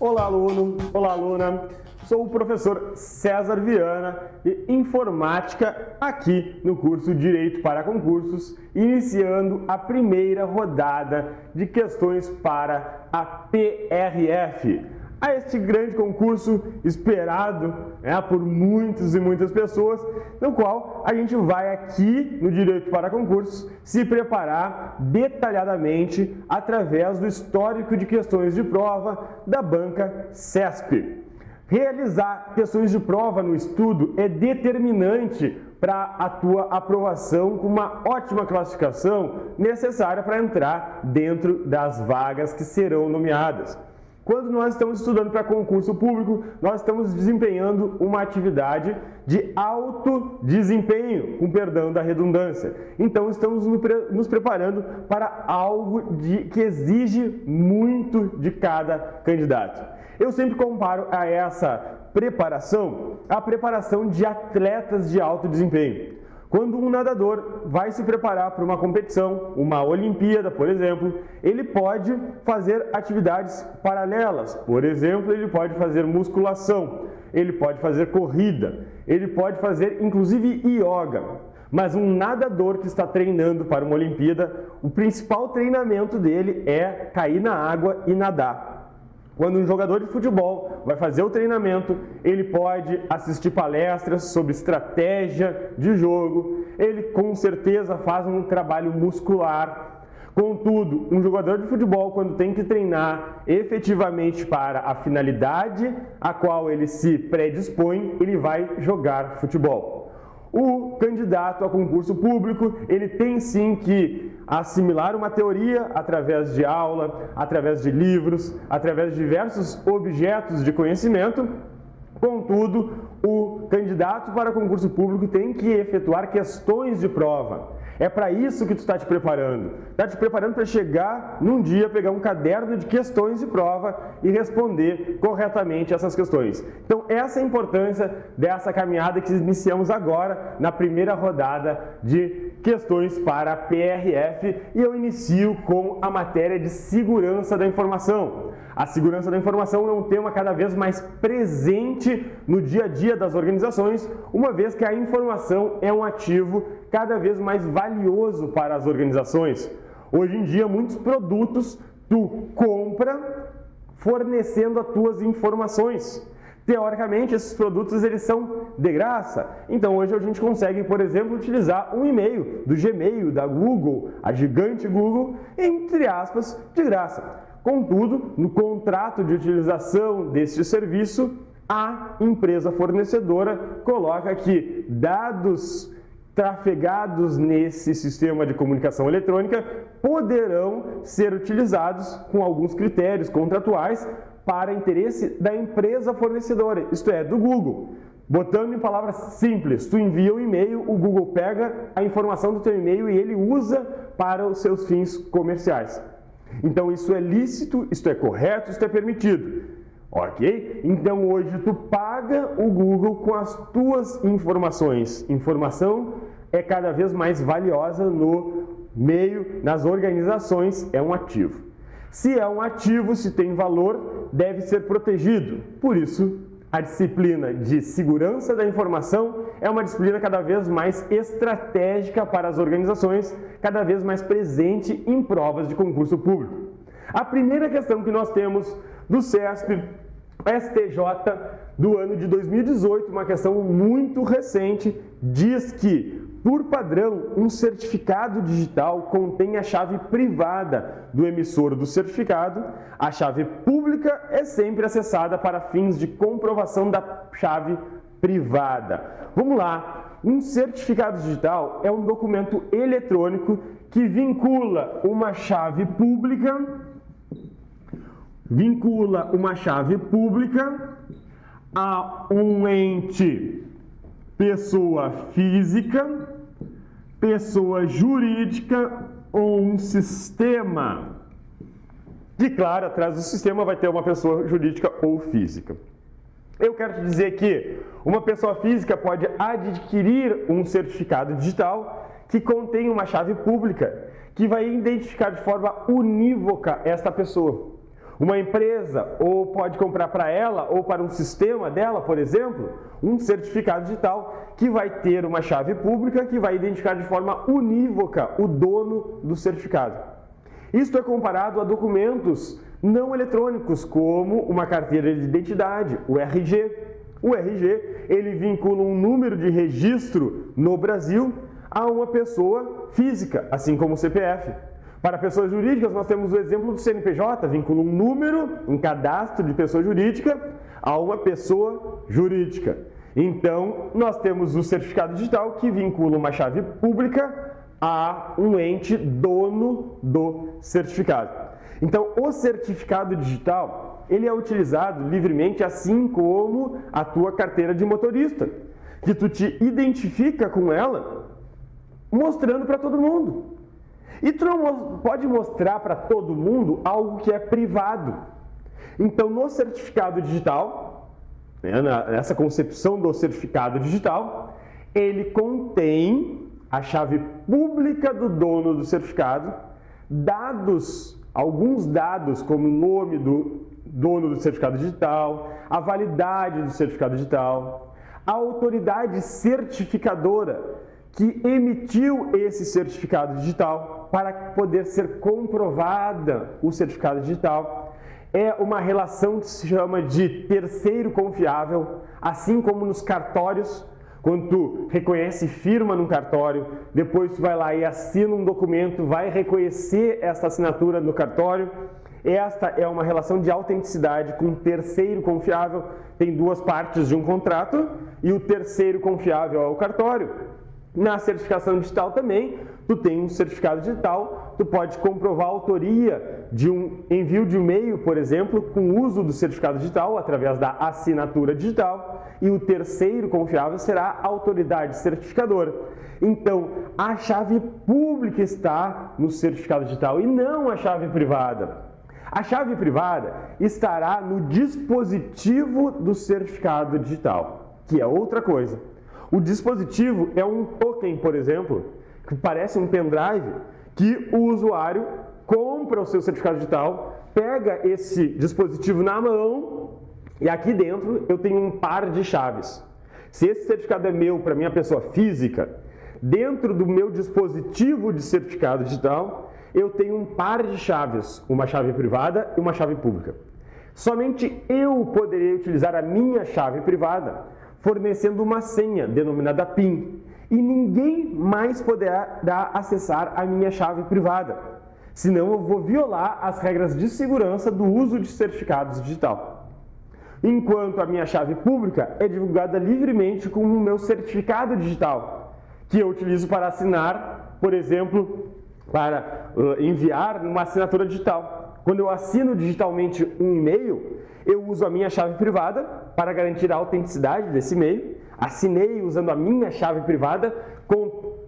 Olá, aluno! Olá, aluna! Sou o professor César Viana de Informática aqui no curso Direito para Concursos, iniciando a primeira rodada de questões para a PRF. A este grande concurso esperado por muitos e muitas pessoas, no qual a gente vai aqui no Direito para Concursos se preparar detalhadamente através do histórico de questões de prova da banca CESP. Realizar questões de prova no estudo é determinante para a tua aprovação com uma ótima classificação necessária para entrar dentro das vagas que serão nomeadas. Quando nós estamos estudando para concurso público, nós estamos desempenhando uma atividade de alto desempenho, com perdão da redundância. Então, estamos nos preparando para algo que exige muito de cada candidato. Eu sempre comparo a essa preparação a preparação de atletas de alto desempenho. Quando um nadador vai se preparar para uma competição, uma Olimpíada, por exemplo, ele pode fazer atividades paralelas. Por exemplo, ele pode fazer musculação, ele pode fazer corrida, ele pode fazer inclusive yoga. Mas um nadador que está treinando para uma Olimpíada, o principal treinamento dele é cair na água e nadar. Quando um jogador de futebol vai fazer o treinamento, ele pode assistir palestras sobre estratégia de jogo, ele com certeza faz um trabalho muscular. Contudo, um jogador de futebol, quando tem que treinar efetivamente para a finalidade a qual ele se predispõe, ele vai jogar futebol. O candidato a concurso público, ele tem sim que assimilar uma teoria através de aula, através de livros, através de diversos objetos de conhecimento. Contudo, o candidato para concurso público tem que efetuar questões de prova. É para isso que tu está te preparando. Está te preparando para chegar num dia, pegar um caderno de questões de prova e responder corretamente essas questões. Então, essa é a importância dessa caminhada que iniciamos agora na primeira rodada de questões para a PRF, e eu inicio com a matéria de segurança da informação. A segurança da informação é um tema cada vez mais presente no dia a dia das organizações, uma vez que a informação é um ativo cada vez mais valioso para as organizações. Hoje em dia, muitos produtos tu compra fornecendo as tuas informações. Teoricamente, esses produtos eles são de graça. Então, hoje a gente consegue, por exemplo, utilizar um e-mail do Gmail, da Google, a gigante Google, entre aspas, de graça. Contudo, no contrato de utilização deste serviço, a empresa fornecedora coloca que dados trafegados nesse sistema de comunicação eletrônica poderão ser utilizados com alguns critérios contratuais para interesse da empresa fornecedora, isto é, do Google. Botando em palavras simples, tu envia um e-mail, o Google pega a informação do teu e-mail e ele usa para os seus fins comerciais. Então isso é lícito, isso é correto, isso é permitido. Ok? Então hoje tu paga o Google com as tuas informações. Informação é cada vez mais valiosa no meio, nas organizações, é um ativo. Se é um ativo, se tem valor, deve ser protegido. Por isso, a disciplina de segurança da informação é uma disciplina cada vez mais estratégica para as organizações, cada vez mais presente em provas de concurso público. A primeira questão que nós temos do CESP, STJ, do ano de 2018, uma questão muito recente, diz que, por padrão, um certificado digital contém a chave privada do emissor do certificado. A chave pública é sempre acessada para fins de comprovação da chave privada. Vamos lá. Um certificado digital é um documento eletrônico que vincula uma chave pública a um ente, pessoa física, pessoa jurídica ou um sistema. E claro, atrás do sistema vai ter uma pessoa jurídica ou física. Eu quero te dizer que uma pessoa física pode adquirir um certificado digital que contém uma chave pública, que vai identificar de forma unívoca esta pessoa. Uma empresa ou pode comprar para ela ou para um sistema dela, por exemplo, um certificado digital que vai ter uma chave pública que vai identificar de forma unívoca o dono do certificado. Isto é comparado a documentos não eletrônicos, como uma carteira de identidade, o RG. O RG, ele vincula um número de registro no Brasil a uma pessoa física, assim como o CPF. Para pessoas jurídicas, nós temos o exemplo do CNPJ, vincula um número, um cadastro de pessoa jurídica a uma pessoa jurídica. Então, nós temos o certificado digital que vincula uma chave pública a um ente dono do certificado. Então, o certificado digital, ele é utilizado livremente, assim como a tua carteira de motorista, que tu te identifica com ela, mostrando para todo mundo. E tu não pode mostrar para todo mundo algo que é privado. Então, no certificado digital, nessa concepção do certificado digital, ele contém a chave pública do dono do certificado, alguns dados como o nome do dono do certificado digital, a validade do certificado digital, a autoridade certificadora que emitiu esse certificado digital para poder ser comprovada o certificado digital. É uma relação que se chama de terceiro confiável, assim como nos cartórios, quando tu reconhece firma num cartório, depois tu vai lá e assina um documento, vai reconhecer essa assinatura no cartório. Esta é uma relação de autenticidade com terceiro confiável. Tem duas partes de um contrato e o terceiro confiável é o cartório. Na certificação digital também, tu tem um certificado digital, tu pode comprovar a autoria de um envio de e-mail, por exemplo, com o uso do certificado digital através da assinatura digital, e o terceiro confiável será a autoridade certificadora. Então, a chave pública está no certificado digital e não a chave privada. A chave privada estará no dispositivo do certificado digital, que é outra coisa. O dispositivo é um token, por exemplo, que parece um pendrive, que o usuário compra o seu certificado digital, pega esse dispositivo na mão e aqui dentro eu tenho um par de chaves. Se esse certificado é meu para minha pessoa física, dentro do meu dispositivo de certificado digital, eu tenho um par de chaves, uma chave privada e uma chave pública. Somente eu poderei utilizar a minha chave privada, fornecendo uma senha denominada PIN, e ninguém mais poderá acessar a minha chave privada, senão eu vou violar as regras de segurança do uso de certificados digital. Enquanto a minha chave pública é divulgada livremente como o meu certificado digital, que eu utilizo para assinar, por exemplo, para enviar uma assinatura digital. Quando eu assino digitalmente um e-mail, eu uso a minha chave privada para garantir a autenticidade desse e-mail. Assinei usando a minha chave privada,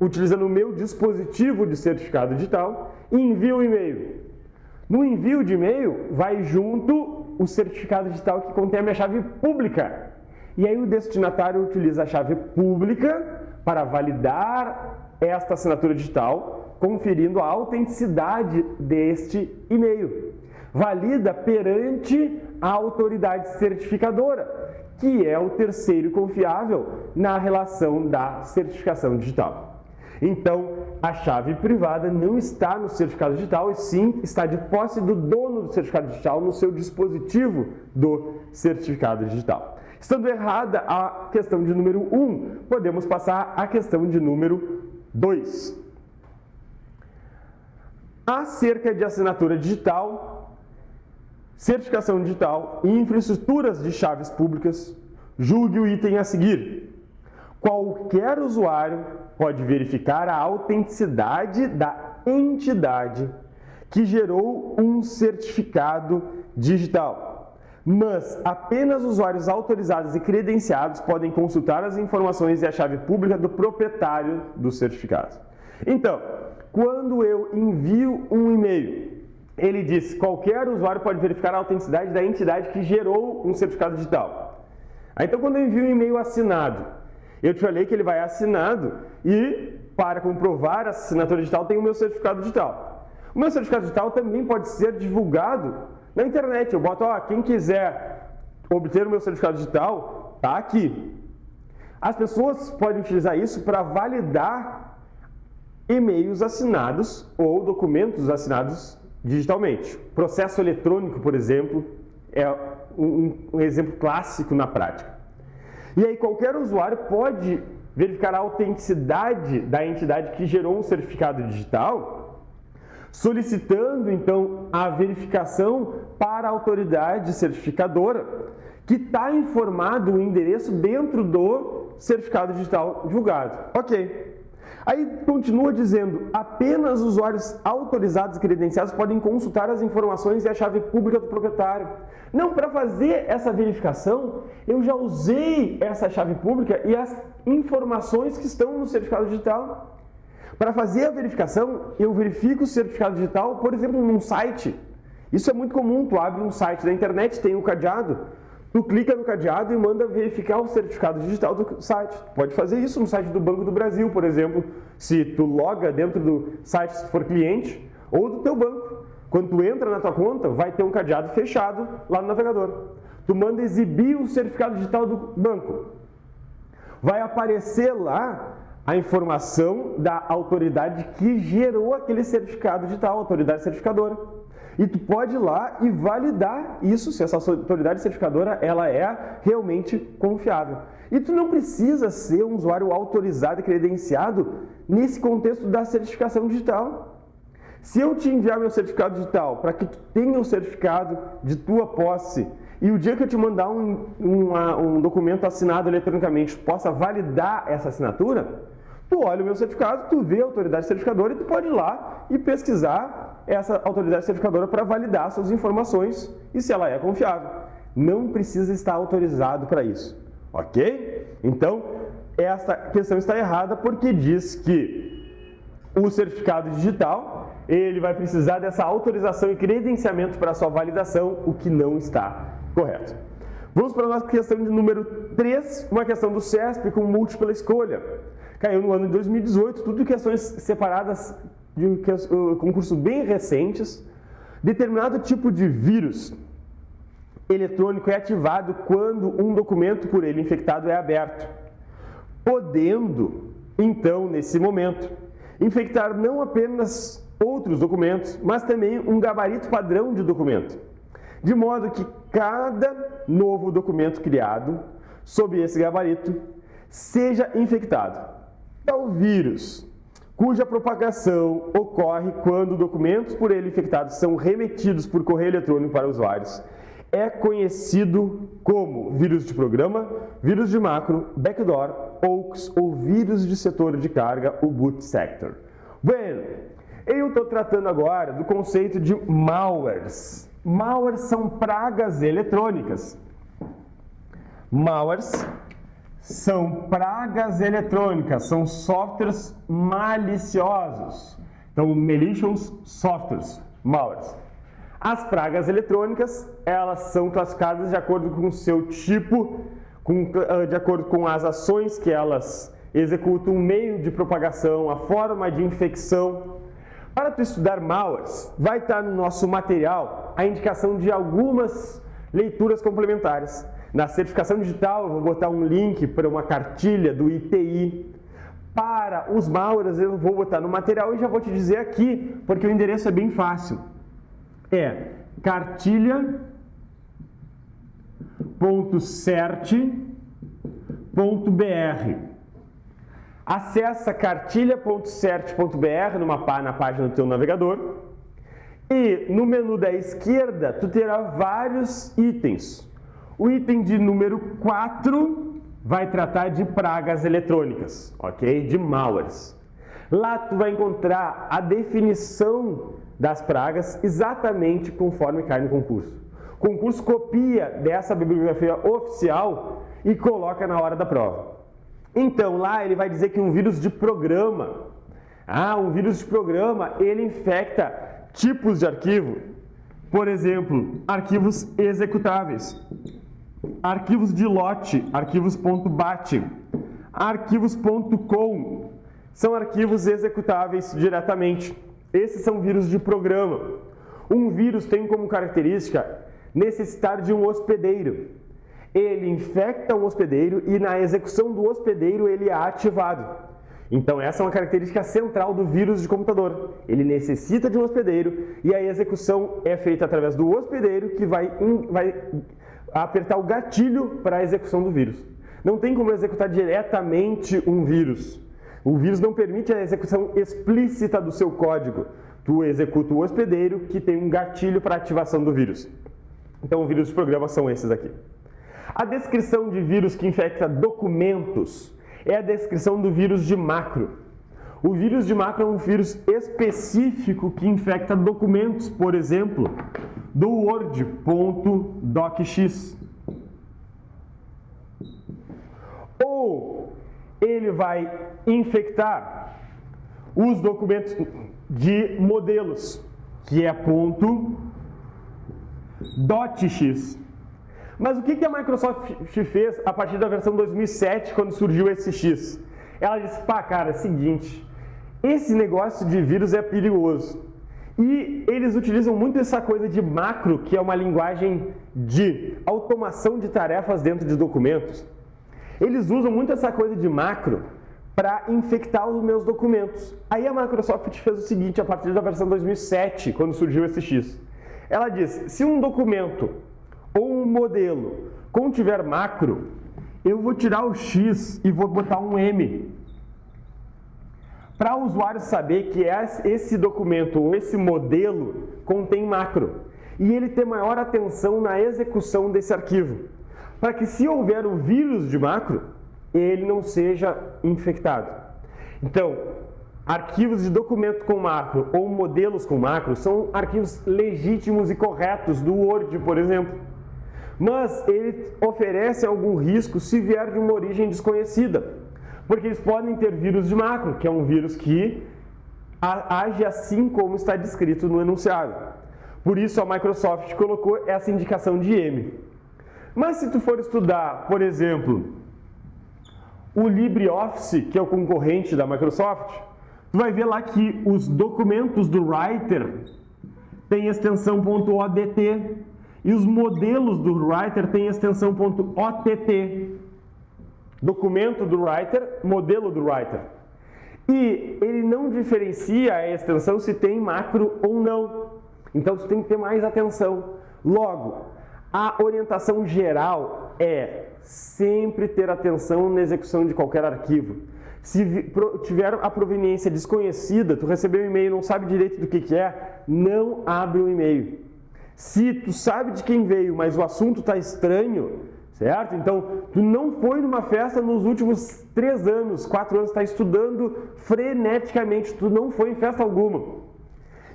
utilizando o meu dispositivo de certificado digital e envio o e-mail. No envio de e-mail, vai junto o certificado digital que contém a minha chave pública. E aí o destinatário utiliza a chave pública para validar esta assinatura digital, conferindo a autenticidade deste e-mail. Valida perante a autoridade certificadora, que é o terceiro confiável na relação da certificação digital. Então, a chave privada não está no certificado digital, e sim está de posse do dono do certificado digital no seu dispositivo do certificado digital. Estando errada a questão de número 1, podemos passar à questão de número 2. Acerca de assinatura digital, certificação digital e infraestruturas de chaves públicas, julgue o item a seguir. Qualquer usuário pode verificar a autenticidade da entidade que gerou um certificado digital, mas apenas usuários autorizados e credenciados podem consultar as informações e a chave pública do proprietário do certificado. Então, quando eu envio um e-mail, ele diz: qualquer usuário pode verificar a autenticidade da entidade que gerou um certificado digital. Aí, então, quando eu envio um e-mail assinado, eu te falei que ele vai assinado e para comprovar a assinatura digital, tenho o meu certificado digital. O meu certificado digital também pode ser divulgado na internet. Eu boto, quem quiser obter o meu certificado digital, tá aqui. As pessoas podem utilizar isso para validar e-mails assinados ou documentos assinados digitalmente. Processo eletrônico, por exemplo, é um exemplo clássico na prática. E aí qualquer usuário pode verificar a autenticidade da entidade que gerou um certificado digital, solicitando então a verificação para a autoridade certificadora, que está informado o endereço dentro do certificado digital divulgado. Ok. Aí continua dizendo, apenas usuários autorizados e credenciados podem consultar as informações e a chave pública do proprietário. Não, para fazer essa verificação, eu já usei essa chave pública e as informações que estão no certificado digital. Para fazer a verificação, eu verifico o certificado digital, por exemplo, num site. Isso é muito comum, tu abre um site da internet, tem um cadeado, tu clica no cadeado e manda verificar o certificado digital do site. Pode fazer isso no site do Banco do Brasil, por exemplo, se tu loga dentro do site, se tu for cliente, ou do teu banco. Quando tu entra na tua conta, vai ter um cadeado fechado lá no navegador. Tu manda exibir o certificado digital do banco. Vai aparecer lá a informação da autoridade que gerou aquele certificado digital, a autoridade certificadora. E tu pode ir lá e validar isso, se essa autoridade certificadora ela é realmente confiável. E tu não precisa ser um usuário autorizado e credenciado nesse contexto da certificação digital. Se eu te enviar meu certificado digital para que tu tenha o certificado de tua posse e o dia que eu te mandar um documento assinado eletronicamente possa validar essa assinatura, tu olha o meu certificado, tu vê a autoridade certificadora e tu pode ir lá e pesquisar essa autoridade certificadora para validar suas informações e se ela é confiável. Não precisa estar autorizado para isso, ok? Então, essa questão está errada porque diz que o certificado digital, ele vai precisar dessa autorização e credenciamento para sua validação, o que não está correto. Vamos para a nossa questão de número 3, uma questão do CESP com múltipla escolha. Caiu no ano de 2018, tudo questões separadas de um concurso bem recentes. Determinado tipo de vírus eletrônico é ativado quando um documento por ele infectado é aberto, podendo, então, nesse momento, infectar não apenas outros documentos, mas também um gabarito padrão de documento, de modo que cada novo documento criado sob esse gabarito seja infectado. O vírus, cuja propagação ocorre quando documentos por ele infectados são remetidos por correio eletrônico para usuários, é conhecido como vírus de programa, vírus de macro, backdoor, hoax ou vírus de setor de carga, o boot sector. Bueno, eu estou tratando agora do conceito de malwares. Malwares são pragas eletrônicas. Malwares são pragas eletrônicas, são softwares maliciosos. Então, malicious softwares, malwares. As pragas eletrônicas, elas são classificadas de acordo com o seu tipo, de acordo com as ações que elas executam, o meio de propagação, a forma de infecção. Para tu estudar malwares, vai estar no nosso material a indicação de algumas leituras complementares. Na certificação digital, eu vou botar um link para uma cartilha do ITI. Para os malwares, eu vou botar no material e já vou te dizer aqui, porque o endereço é bem fácil. É cartilha.cert.br. Acessa cartilha.cert.br na página do teu navegador e no menu da esquerda tu terá vários itens. O item de número 4 vai tratar de pragas eletrônicas, ok? De malwares. Lá tu vai encontrar a definição das pragas exatamente conforme cai no concurso. O concurso copia dessa bibliografia oficial e coloca na hora da prova. Então, lá ele vai dizer que um vírus de programa, um vírus de programa, ele infecta tipos de arquivo, por exemplo, arquivos executáveis, arquivos de lote, arquivos .bat, arquivos .com, são arquivos executáveis diretamente. Esses são vírus de programa. Um vírus tem como característica necessitar de um hospedeiro. Ele infecta um hospedeiro e na execução do hospedeiro ele é ativado. Então essa é uma característica central do vírus de computador. Ele necessita de um hospedeiro e a execução é feita através do hospedeiro que vai apertar o gatilho para a execução do vírus. Não tem como executar diretamente um vírus. O vírus não permite a execução explícita do seu código. Tu executa o hospedeiro que tem um gatilho para a ativação do vírus. Então, os vírus de programa são esses aqui. A descrição de vírus que infecta documentos é a descrição do vírus de macro. O vírus de macro é um vírus específico que infecta documentos, por exemplo, do Word.docx. Ou ele vai infectar os documentos de modelos, que é .docx. Mas o que a Microsoft fez a partir da versão 2007, quando surgiu esse X? Ela disse, pá, cara, é o seguinte, esse negócio de vírus é perigoso. E eles utilizam muito essa coisa de macro, que é uma linguagem de automação de tarefas dentro de documentos. Eles usam muito essa coisa de macro para infectar os meus documentos. Aí a Microsoft fez o seguinte, a partir da versão 2007, quando surgiu esse X. Ela diz, se um documento ou um modelo contiver macro, eu vou tirar o X e vou botar um M. Para o usuário saber que esse documento ou esse modelo contém macro. E ele ter maior atenção na execução desse arquivo. Para que se houver um vírus de macro, ele não seja infectado. Então, arquivos de documento com macro ou modelos com macro são arquivos legítimos e corretos do Word, por exemplo. Mas ele oferece algum risco se vier de uma origem desconhecida. Porque eles podem ter vírus de macro, que é um vírus que age assim como está descrito no enunciado. Por isso a Microsoft colocou essa indicação de M. Mas se tu for estudar, por exemplo, o LibreOffice, que é o concorrente da Microsoft, tu vai ver lá que os documentos do Writer têm extensão .odt e os modelos do Writer têm extensão .ott. Documento do Writer, modelo do Writer. E ele não diferencia a extensão se tem macro ou não. Então você tem que ter mais atenção. Logo, a orientação geral é sempre ter atenção na execução de qualquer arquivo. Se tiver a proveniência desconhecida, tu recebeu um e-mail e não sabe direito do que é, não abre o e-mail. Se tu sabe de quem veio, mas o assunto está estranho, certo? Então, tu não foi numa festa nos últimos 3 anos, 4 anos, está estudando freneticamente, tu não foi em festa alguma.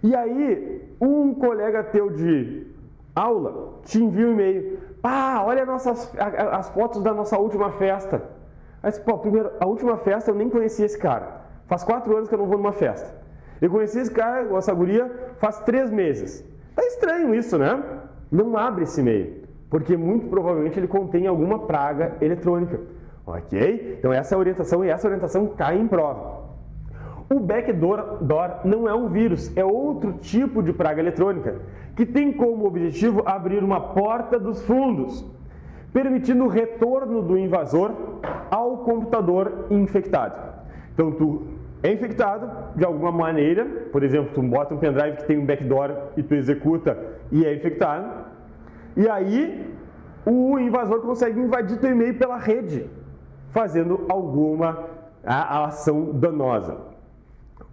E aí, um colega teu de aula te envia um e-mail. Ah, olha as fotos da nossa última festa. Aí, pô, primeiro, a última festa eu nem conhecia esse cara. Faz 4 anos que eu não vou numa festa. Eu conheci esse cara, essa guria, faz 3 meses. Tá estranho isso, né? Não abre esse e-mail, porque muito provavelmente ele contém alguma praga eletrônica. Ok? Então essa é a orientação e essa orientação cai em prova. O backdoor não é um vírus, é outro tipo de praga eletrônica, que tem como objetivo abrir uma porta dos fundos, permitindo o retorno do invasor ao computador infectado. Então tu é infectado de alguma maneira, por exemplo, tu bota um pendrive que tem um backdoor e tu executa e é infectado, e aí o invasor consegue invadir teu e-mail pela rede, fazendo alguma ação danosa.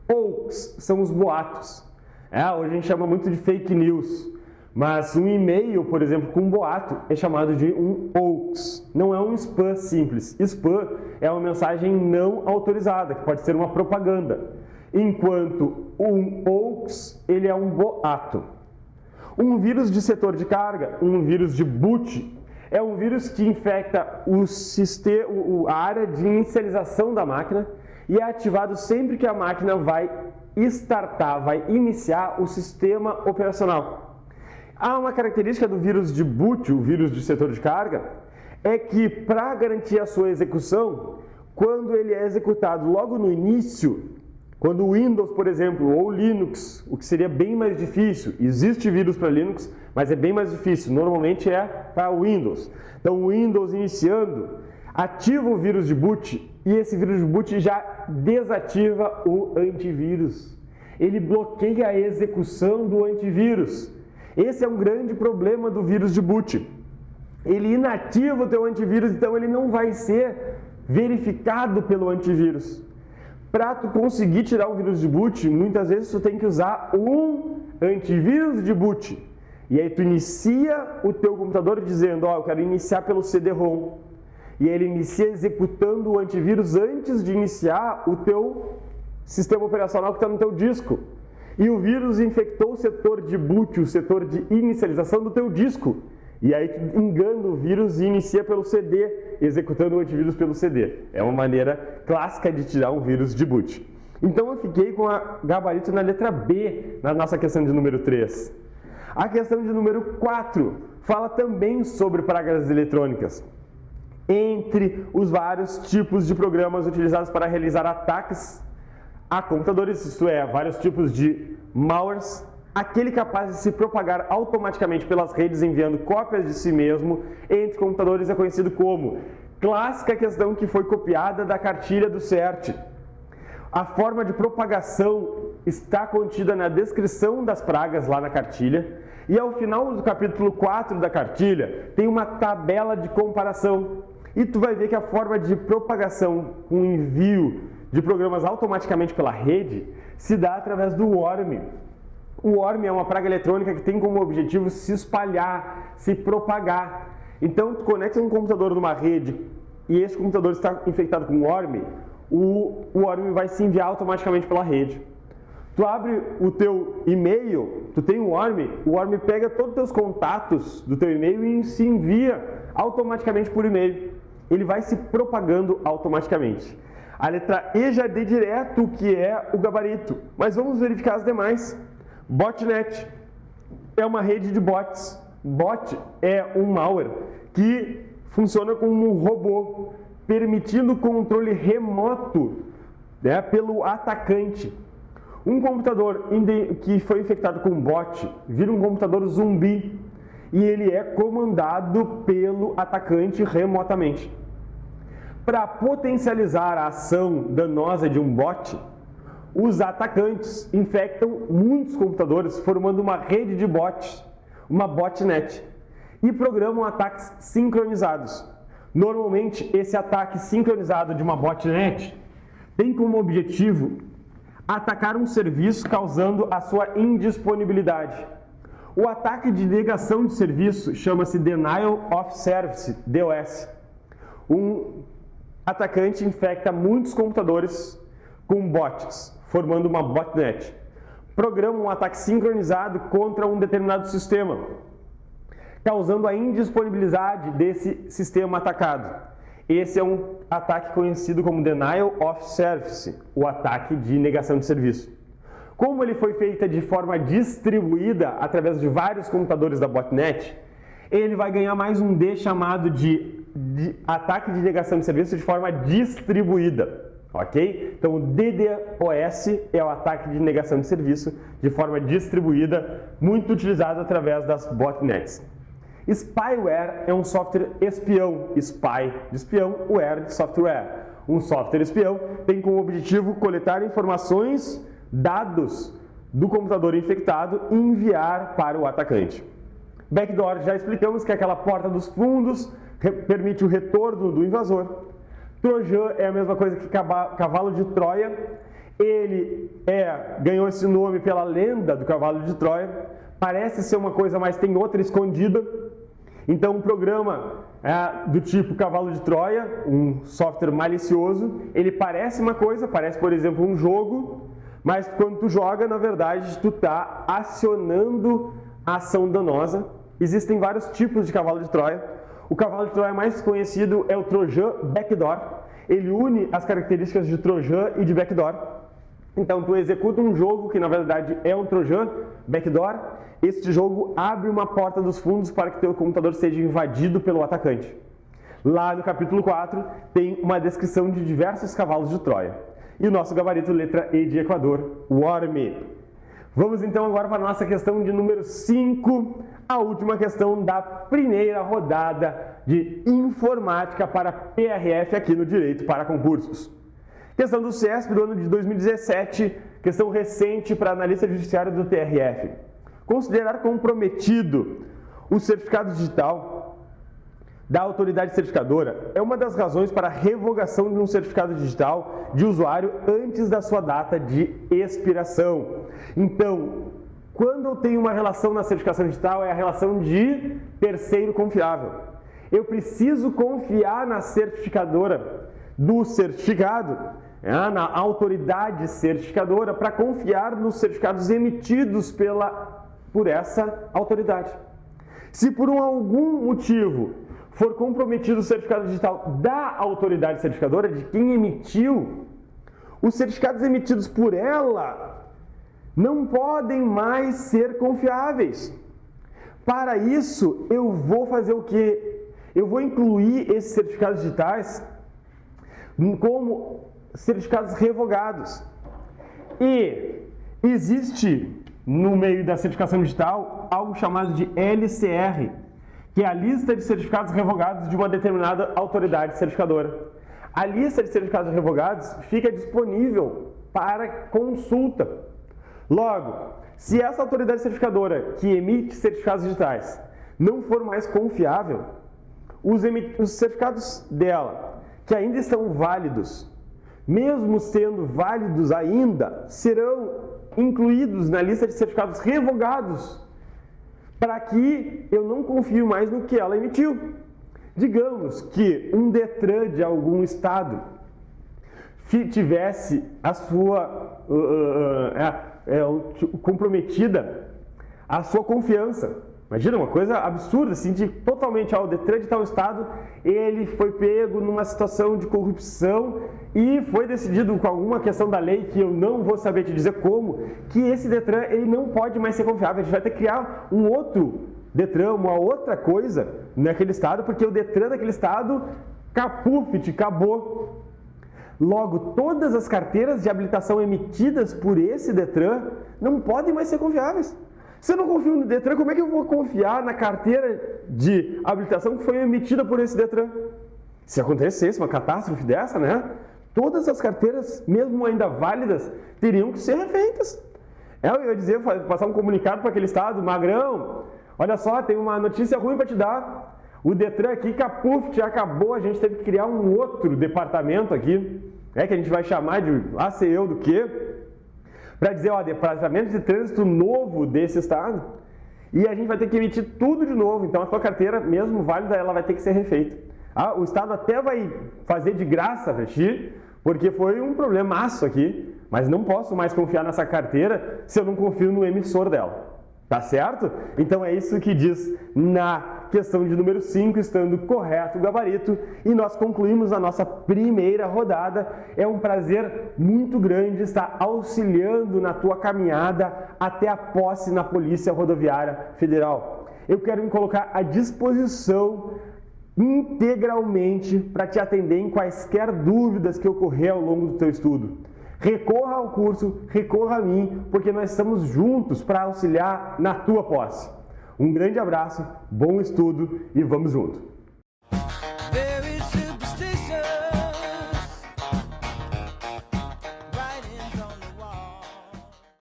Hoax são os boatos. Hoje a gente chama muito de fake news, mas um e-mail, por exemplo, com um boato é chamado de um hoax. Não é um spam simples. Spam é uma mensagem não autorizada, que pode ser uma propaganda, enquanto um hoax ele é um boato. Um vírus de setor de carga, um vírus de boot, é um vírus que infecta a área de inicialização da máquina e é ativado sempre que a máquina vai vai iniciar o sistema operacional. Há uma característica do vírus de boot, o vírus de setor de carga, é que para garantir a sua execução, quando ele é executado logo no início, quando o Windows, por exemplo, ou Linux, o que seria bem mais difícil, existe vírus para Linux, mas é bem mais difícil, normalmente é para Windows. Então o Windows iniciando, ativa o vírus de boot e esse vírus de boot já desativa o antivírus. Ele bloqueia a execução do antivírus. Esse é um grande problema do vírus de boot. Ele inativa o teu antivírus, então ele não vai ser verificado pelo antivírus. Para tu conseguir tirar o vírus de boot, muitas vezes tu tem que usar um antivírus de boot. E aí tu inicia o teu computador dizendo, eu quero iniciar pelo CD-ROM. E ele inicia executando o antivírus antes de iniciar o teu sistema operacional que está no teu disco. E o vírus infectou o setor de boot, o setor de inicialização do teu disco. E aí tu engana o vírus e inicia pelo CD, executando o antivírus pelo CD. É uma maneira clássica de tirar um vírus de boot. Então eu fiquei com a gabarito na letra B, na nossa questão de número 3. A questão de número 4 fala também sobre pragas eletrônicas. Entre os vários tipos de programas utilizados para realizar ataques a computadores, isto é, vários tipos de malwares, aquele capaz de se propagar automaticamente pelas redes enviando cópias de si mesmo entre computadores é conhecido como clássica questão que foi copiada da cartilha do CERT. A forma de propagação está contida na descrição das pragas lá na cartilha e ao final do capítulo 4 da cartilha tem uma tabela de comparação e tu vai ver que a forma de propagação com envio de programas automaticamente pela rede se dá através do worm. O worm é uma praga eletrônica que tem como objetivo se espalhar, se propagar. Então, tu conecta um computador numa rede e esse computador está infectado com worm, o worm vai se enviar automaticamente pela rede. Tu abre o teu e-mail, tu tem um worm, o worm pega todos os teus contatos do teu e-mail e se envia automaticamente por e-mail. Ele vai se propagando automaticamente. A letra E já dê direto o que é o gabarito, mas vamos verificar as demais. Botnet é uma rede de bots. Bot é um malware que funciona como um robô, permitindo o controle remoto, pelo atacante. Um computador que foi infectado com bot vira um computador zumbi e ele é comandado pelo atacante remotamente. Para potencializar a ação danosa de um bot, os atacantes infectam muitos computadores formando uma rede de bots, uma botnet, e programam ataques sincronizados. Normalmente, esse ataque sincronizado de uma botnet tem como objetivo atacar um serviço causando a sua indisponibilidade. O ataque de negação de serviço chama-se Denial of Service, DOS. Um atacante infecta muitos computadores com bots, formando uma botnet. Programa um ataque sincronizado contra um determinado sistema, causando a indisponibilidade desse sistema atacado. Esse é um ataque conhecido como Denial of Service, o ataque de negação de serviço. Como ele foi feito de forma distribuída através de vários computadores da botnet, ele vai ganhar mais um D chamado de ataque de negação de serviço de forma distribuída, ok? Então o DDoS é o ataque de negação de serviço de forma distribuída, muito utilizado através das botnets. Spyware é um software espião, spy de espião, ware de software. Um software espião tem como objetivo coletar informações, dados do computador infectado e enviar para o atacante. Backdoor, já explicamos que é aquela porta dos fundos, permite o retorno do invasor. Trojan é a mesma coisa que cavalo de Troia. Ele ganhou esse nome pela lenda do cavalo de Troia. Parece ser uma coisa, mas tem outra escondida. Então, um programa do tipo cavalo de Troia, um software malicioso, ele parece uma coisa, parece, por exemplo, um jogo, mas quando tu joga, na verdade, tu está acionando a ação danosa. Existem vários tipos de cavalo de Troia. O cavalo de Troia mais conhecido é o Trojan Backdoor. Ele une as características de Trojan e de Backdoor. Então, tu executa um jogo que, na verdade, é um Trojan Backdoor. Este jogo abre uma porta dos fundos para que teu computador seja invadido pelo atacante. Lá no capítulo 4 tem uma descrição de diversos cavalos de Troia. E o nosso gabarito, letra E de Equador, Worm. Vamos então agora para a nossa questão de número 5, a última questão da primeira rodada de informática para PRF aqui no Direito para Concursos. Questão do CESP do ano de 2017, questão recente para analista judiciário do TRF. Considerar comprometido o certificado digital da autoridade certificadora é uma das razões para a revogação de um certificado digital de usuário antes da sua data de expiração. Então, quando eu tenho uma relação na certificação digital, é a relação de terceiro confiável. Eu preciso confiar na certificadora do certificado, na autoridade certificadora, para confiar nos certificados emitidos por essa autoridade. Se por algum motivo for comprometido o certificado digital da autoridade certificadora, de quem emitiu, os certificados emitidos por ela não podem mais ser confiáveis. Para isso, eu vou fazer o quê? Eu vou incluir esses certificados digitais como certificados revogados. E existe no meio da certificação digital algo chamado de LCR, que é a lista de certificados revogados de uma determinada autoridade certificadora. A lista de certificados revogados fica disponível para consulta. Logo, se essa autoridade certificadora que emite certificados digitais não for mais confiável, os certificados dela, que ainda estão válidos, mesmo sendo válidos ainda, serão incluídos na lista de certificados revogados, para que eu não confio mais no que ela emitiu. Digamos que um DETRAN de algum estado tivesse a sua comprometida a sua confiança. Imagina uma coisa absurda, assim, de totalmente o DETRAN de tal estado, ele foi pego numa situação de corrupção e foi decidido com alguma questão da lei, que eu não vou saber te dizer como, que esse DETRAN ele não pode mais ser confiável, a gente vai ter que criar um outro DETRAN, uma outra coisa naquele estado, porque o DETRAN daquele estado, capufit, acabou. Logo, todas as carteiras de habilitação emitidas por esse DETRAN não podem mais ser confiáveis. Se eu não confio no DETRAN, como é que eu vou confiar na carteira de habilitação que foi emitida por esse DETRAN? Se acontecesse uma catástrofe dessa, né? Todas as carteiras, mesmo ainda válidas, teriam que ser refeitas. Eu ia dizer, passar um comunicado para aquele estado, Magrão, olha só, tem uma notícia ruim para te dar. O DETRAN aqui, capuf, já acabou, a gente teve que criar um outro departamento aqui, que a gente vai chamar de ACEU do quê? Para dizer, departamento de trânsito novo desse estado, e a gente vai ter que emitir tudo de novo, então a sua carteira, mesmo válida, ela vai ter que ser refeita. O estado até vai fazer de graça para ti, porque foi um problemaço aqui, mas não posso mais confiar nessa carteira se eu não confio no emissor dela. Tá certo? Então é isso que diz na questão de número 5, estando correto o gabarito, e nós concluímos a nossa primeira rodada. É um prazer muito grande estar auxiliando na tua caminhada até a posse na Polícia Rodoviária Federal. Eu quero me colocar à disposição integralmente para te atender em quaisquer dúvidas que ocorrer ao longo do teu estudo. Recorra ao curso, recorra a mim, porque nós estamos juntos para auxiliar na tua posse. Um grande abraço, bom estudo e vamos junto!